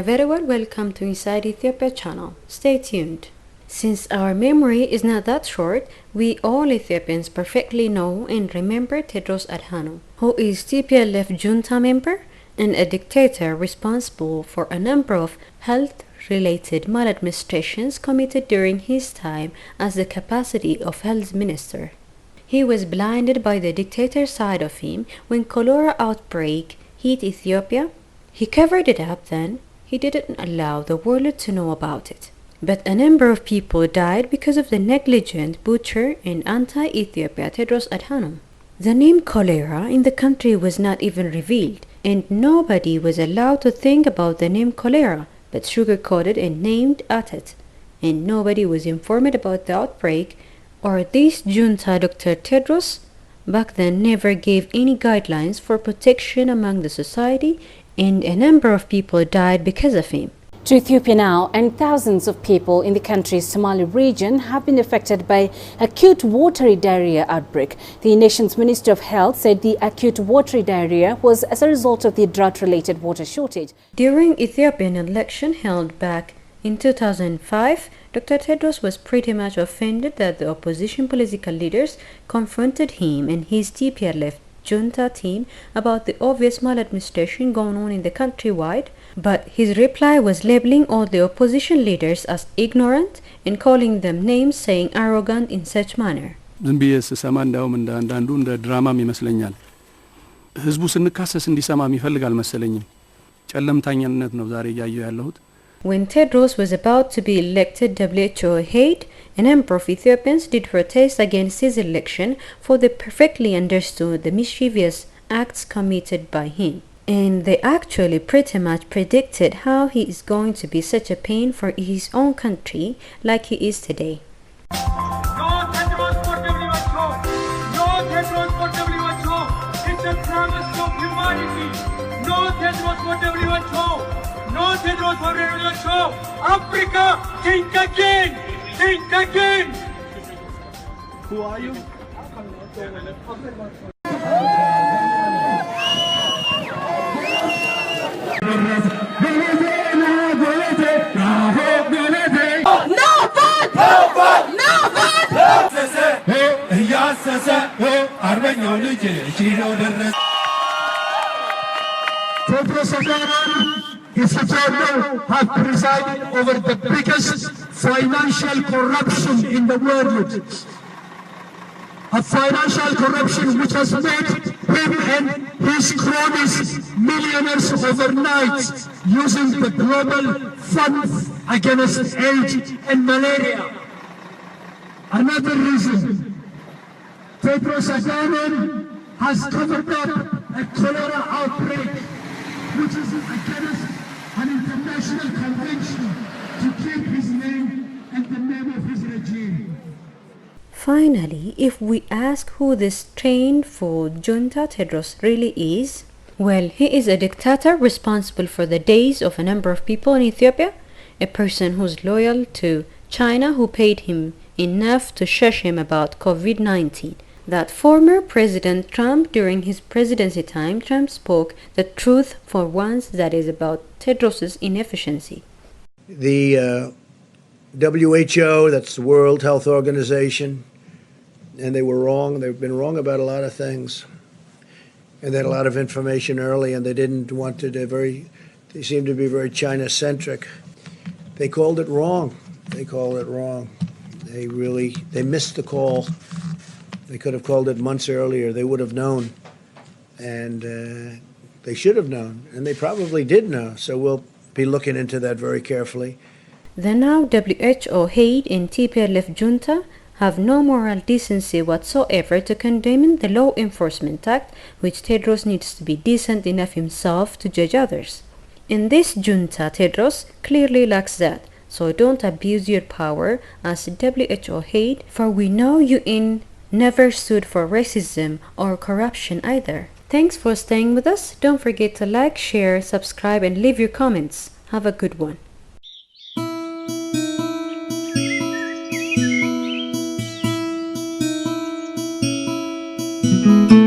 a very welcome to Inside Ethiopia channel. Stay tuned. Since our memory is not that short, we all Ethiopians perfectly know and remember Tedros Adhanom, who is TPLF junta member and a dictator responsible for a number of health-related maladministrations committed during his time as the capacity of health minister. He was blinded by the dictator side of him when cholera outbreak hit Ethiopia. He covered it up then. He didn't allow the world to know about it. But a number of people died because of the negligent butcher and anti-Ethiopia Tedros Adhanom. The name cholera in the country was not even revealed, and nobody was allowed to think about the name cholera, but sugar-coated and named at it. And nobody was informed about the outbreak, or this junta Dr. Tedros back then never gave any guidelines for protection among the society, and a number of people died because of him. To Ethiopia now, and thousands of people in the country's Somali region have been affected by acute watery diarrhea outbreak. The nation's Minister of Health said the acute watery diarrhea was as a result of the drought-related water shortage. During Ethiopian election held back in 2005, Dr. Tedros was pretty much offended that the opposition political leaders confronted him and his TPLF junta team about the obvious maladministration going on in the countrywide, but his reply was labeling all the opposition leaders as ignorant and calling them names, saying arrogant in such manner. ዝም ብዬ ስሰማ እንዳውም አንዳንዱ እንደ ድራማም ይመስለኛል። ህዝቡ ስንካሰስ እንዲሰማ የሚፈልግ አልመሰለኝም። ጨለምታኛነት ነው ዛሬ ያያየው ያለሁት። When Tedros was about to be elected WHO head, a number of Ethiopians did protest against his election, for they perfectly understood the mischievous acts committed by him. And they actually pretty much predicted how he is going to be such a pain for his own country like he is today. No Tedros for WHO! No Tedros for WHO! It's a promise of humanity! No Tedros for WHO! No Tedros for WHO! Africa, think again! Think again! Who are you? Tedros Adhanom have presided over the biggest financial corruption in the world. A financial corruption which has made him and his cronies millionaires overnight using the global fund against AIDS and malaria. Another reason, Tedros Adhanom has covered up a cholera outbreak, which is against an international convention to keep his name and the name of his regime. Finally, if we ask who this trained for junta Tedros really is, well, he is a dictator responsible for the days of a number of people in Ethiopia, a person who's loyal to China who paid him enough to shush him about COVID-19. That former President Trump, during his presidency time, Trump spoke the truth for once, that is about Tedros's inefficiency. The WHO, that's the World Health Organization, and they were wrong. They've been wrong about a lot of things. And they had a lot of information early, and they didn't want to, they seemed to be very China-centric. They called it wrong. They called it wrong. They missed the call. They could have called it months earlier. They would have known. And they should have known. And they probably did know. So we'll be looking into that very carefully. The now WHO head and TPLF junta have no moral decency whatsoever to condemn the Law Enforcement Act, which Tedros needs to be decent enough himself to judge others. In this junta, Tedros clearly lacks that. So don't abuse your power as WHO head, for we know you never stood for racism or corruption either. Thanks for staying with us. Don't forget to like, share, subscribe, and leave your comments. Have a good one. Thank you.